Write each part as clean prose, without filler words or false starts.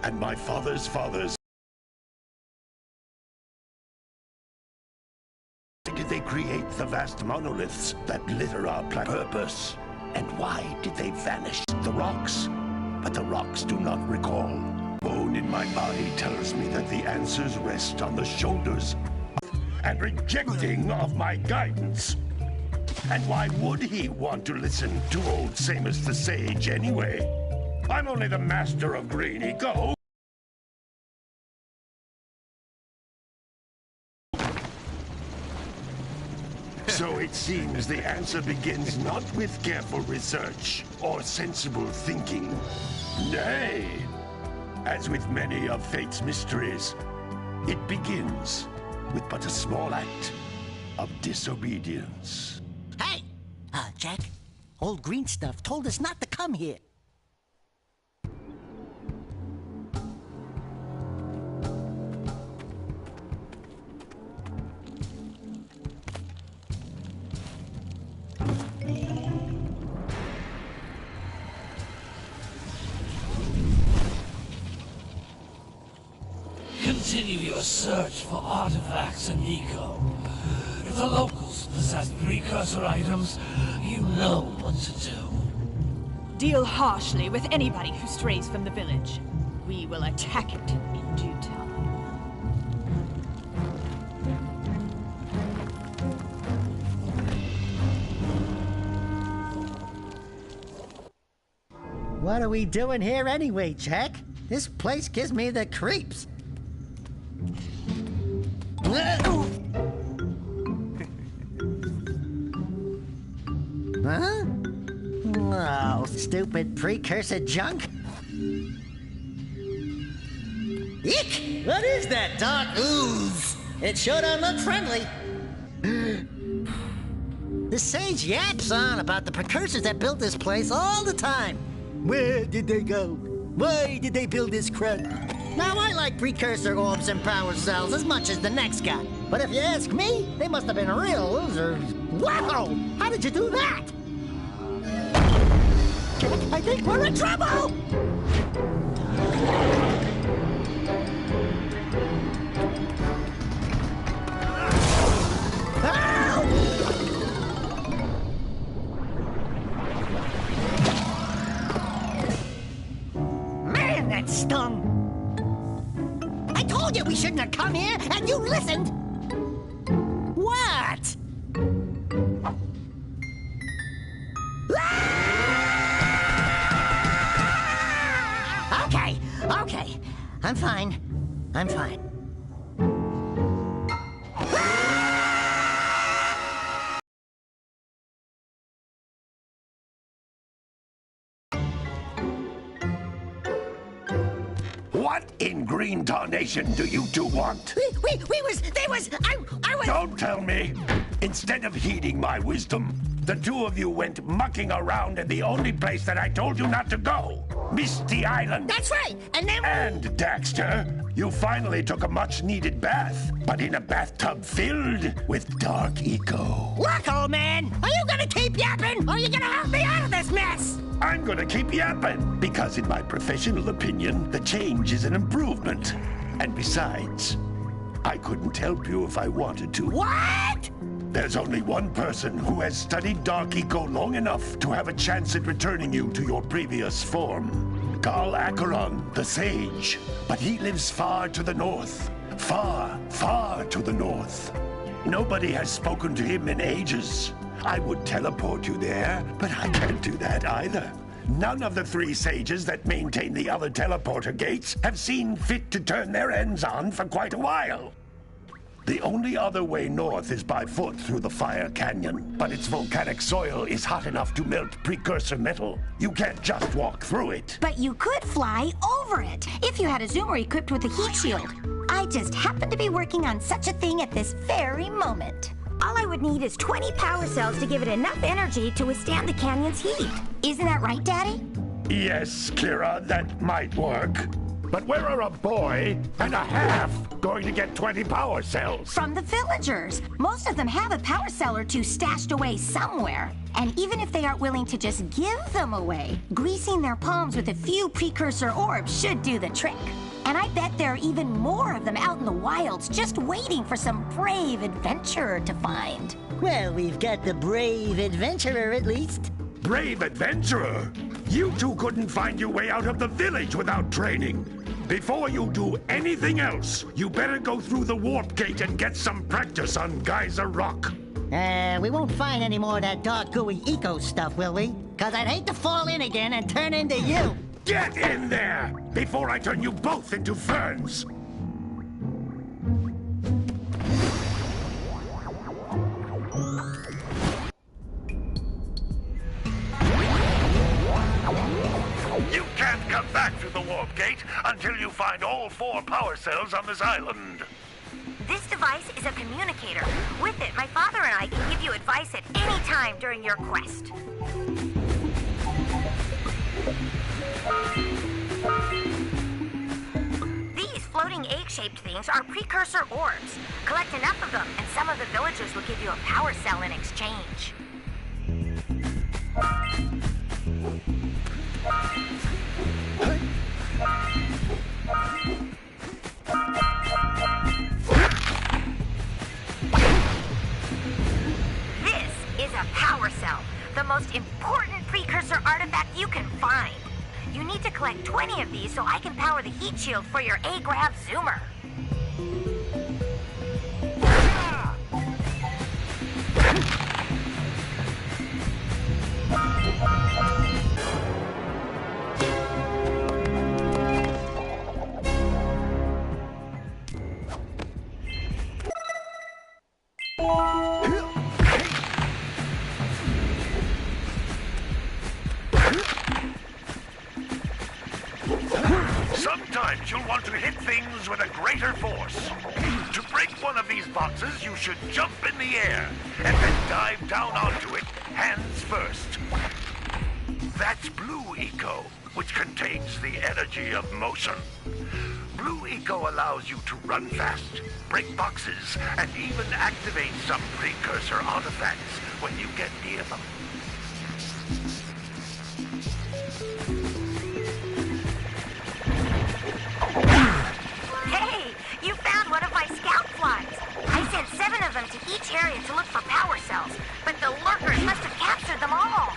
and my father's fathers. Why did they create the vast monoliths that litter our planet? Purpose? And why did they vanish? The rocks. But the rocks do not recall. Bone in my body tells me that the answers rest on the shoulders and rejecting of my guidance. And why would he want to listen to old Samus the Sage anyway? I'm only the master of green eco. So it seems the answer begins not with careful research or sensible thinking. Nay, as with many of fate's mysteries, it begins with but a small act of disobedience. Hey! Jak, old green stuff told us not to come here. Continue your search for artifacts and eco. If the locals possess precursor items, you know what to do. Deal harshly with anybody who strays from the village. We will attack it in due time. What are we doing here anyway, Jak? This place gives me the creeps. Huh? Oh, stupid precursor junk. Eek! What is that dark ooze? It sure don't look friendly. The sage yaps on about the precursors that built this place all the time. Where did they go? Why did they build this crud? Now, I like precursor orbs and power cells as much as the next guy. But if you ask me, they must have been real losers. Wow! How did you do that? Jak, I think we're in trouble! Man, that stung! I told you we shouldn't have come here, and you listened! What? Okay. I'm fine. What in green tarnation do you two want? I was... Don't tell me! Instead of heeding my wisdom, the two of you went mucking around in the only place that I told you not to go. Misty Island. That's right, and then... And, Daxter, you finally took a much-needed bath, but in a bathtub filled with dark eco. Look, old man, are you gonna keep yapping, or are you gonna help me out of this mess? I'm gonna keep yapping, because in my professional opinion, the change is an improvement. And besides, I couldn't help you if I wanted to. What? There's only one person who has studied Dark Eco long enough to have a chance at returning you to your previous form. Carl Acheron, the Sage. But he lives far to the north. Far, far to the north. Nobody has spoken to him in ages. I would teleport you there, but I can't do that either. None of the three sages that maintain the other teleporter gates have seen fit to turn their ends on for quite a while. The only other way north is by foot through the Fire Canyon, but its volcanic soil is hot enough to melt precursor metal. You can't just walk through it. But you could fly over it, if you had a zoomer equipped with a heat shield. I just happen to be working on such a thing at this very moment. All I would need is 20 power cells to give it enough energy to withstand the canyon's heat. Isn't that right, Daddy? Yes, Kira, that might work. But where are a boy and a half going to get 20 power cells? From the villagers. Most of them have a power cell or two stashed away somewhere. And even if they aren't willing to just give them away, greasing their palms with a few precursor orbs should do the trick. And I bet there are even more of them out in the wilds just waiting for some brave adventurer to find. Well, we've got the brave adventurer at least. Brave adventurer? You two couldn't find your way out of the village without training. Before you do anything else, you better go through the warp gate and get some practice on Geyser Rock. We won't find any more of that dark gooey eco stuff, will we? 'Cause I'd hate to fall in again and turn into you. Get in there before I turn you both into ferns. You can't come back through the warp gate until you find all 4 power cells on this island. This device is a communicator. With it, my father and I can give you advice at any time during your quest. These floating egg-shaped things are precursor orbs. Collect enough of them, and some of the villagers will give you a power cell in exchange. This is a power cell, the most important precursor artifact you can find. You need to collect 20 of these so I can power the heat shield for your A-Grav Zoomer. Sometimes you'll want to hit things with a greater force. To break one of these boxes, you should jump in the air and then dive down onto it, hands first. That's Blue Eco, which contains the energy of motion. Blue Eco allows you to run fast, break boxes, and even activate some precursor artifacts when you get near them. Hey, you found one of my scout flies. I sent 7 of them to each area to look for power cells, but the lurkers must have captured them all.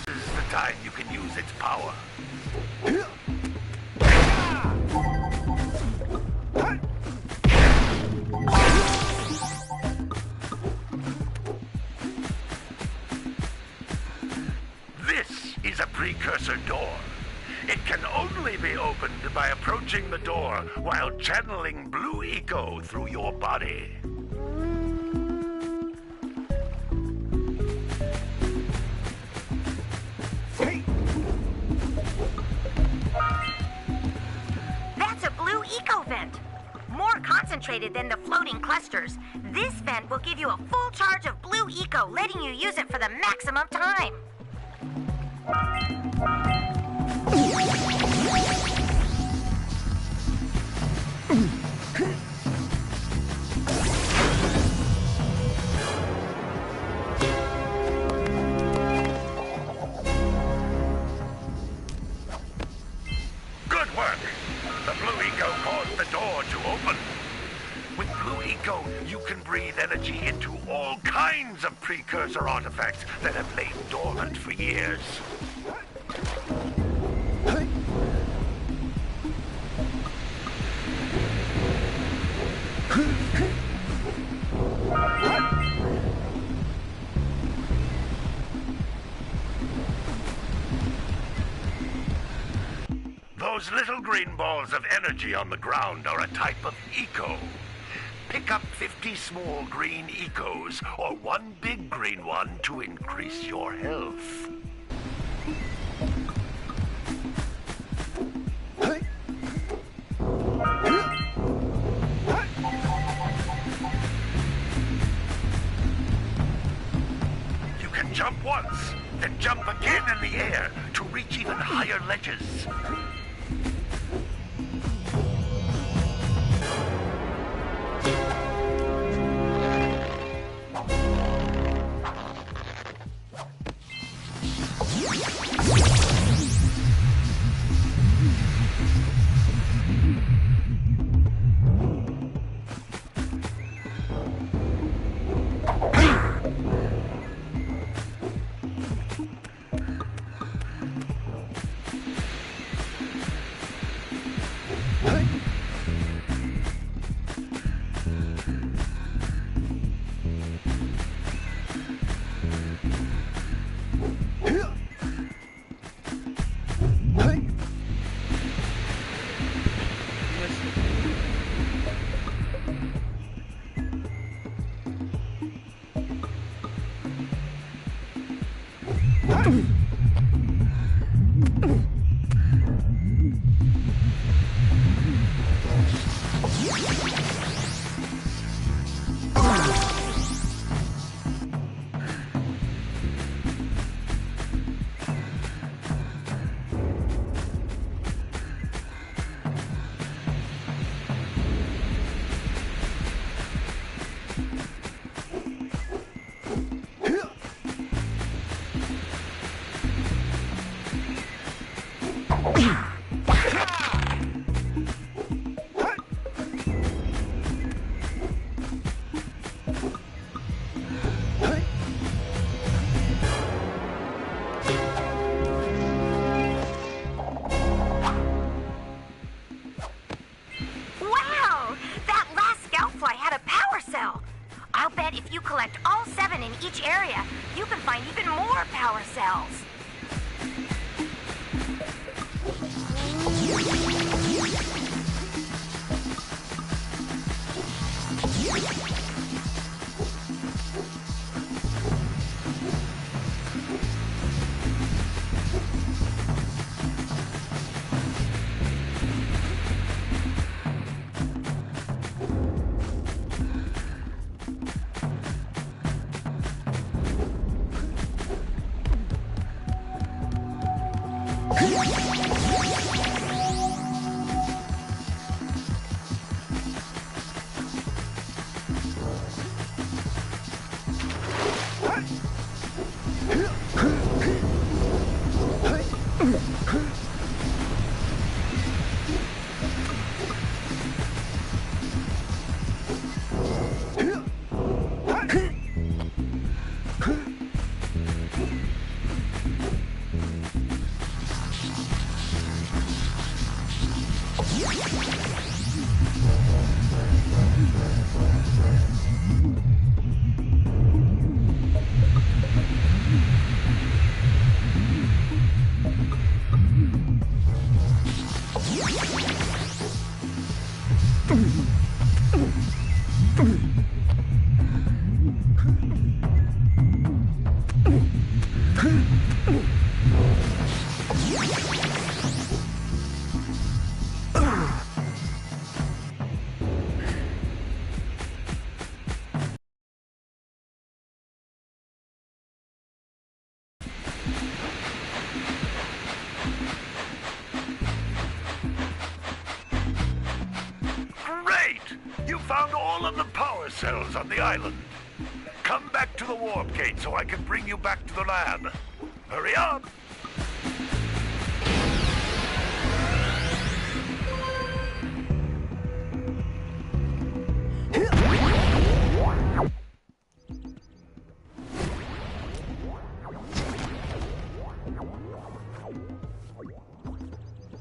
This is the time you can use its power. This is a precursor door. It can only be opened by approaching the door while channeling Blue Eco through your body. That's a Blue Eco vent. More concentrated than the floating clusters. This vent will give you a full charge of Blue Eco, letting you use it for the maximum time. Good work! The Blue Eco caused the door to open. With Blue Eco, you can breathe energy into all kinds of precursor artifacts that have lain dormant for years. Those little green balls of energy on the ground are a type of eco. pick up 50 small green ecos or one big green one to increase your health. You can jump once, then jump again in the air to reach even higher ledges. each area, you can find even more power cells. Found all of the power cells on the island. Come back to the warp gate so I can bring you back to the lab. Hurry up!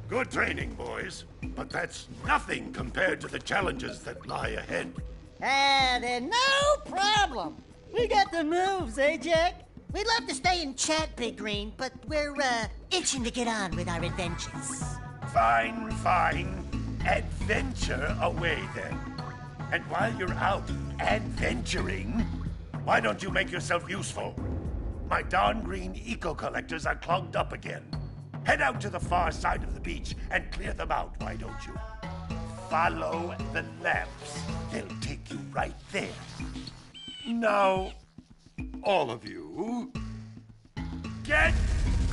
Good training, boys. But that's nothing compared to the challenges that lie ahead. Then no problem. We got the moves, eh, Jack? We'd love to stay and chat, Big Green, but we're, itching to get on with our adventures. Fine, fine. Adventure away, then. And while you're out adventuring, why don't you make yourself useful? My darn green eco-collectors are clogged up again. Head out to the far side of the beach and clear them out, why don't you? Follow the lamps. They'll take you right there. Now, all of you, get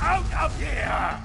out of here!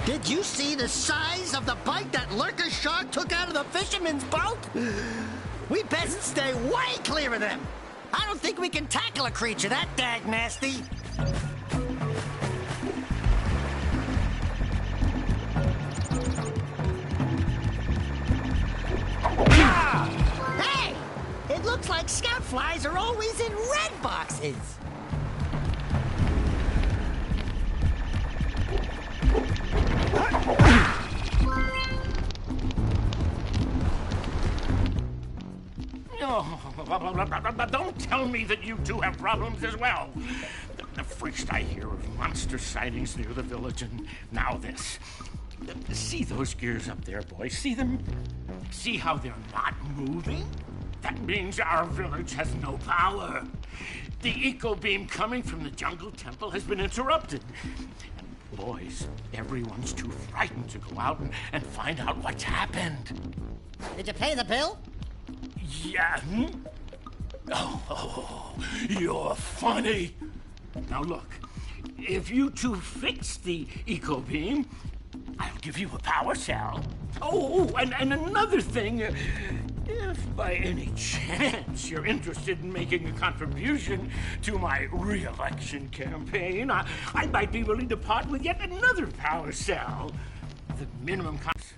Did you see the size of the bite that lurker shark took out of the fisherman's boat? We best stay way clear of them. I don't think we can tackle a creature that dag nasty. Hey! It looks like scout flies are always in red boxes. Don't tell me that you two have problems as well. First I hear of monster sightings near the village, and now this. See those gears up there, boys? See them? See how they're not moving? That means our village has no power. The eco beam coming from the jungle temple has been interrupted. And boys, everyone's too frightened to go out and find out what's happened. Did you pay the bill? Yeah. Oh, you're funny. Now look, if you two fix the eco beam, I'll give you a power cell. Oh, and another thing, if by any chance you're interested in making a contribution to my re-election campaign, I might be willing to part with yet another power cell. The minimum cost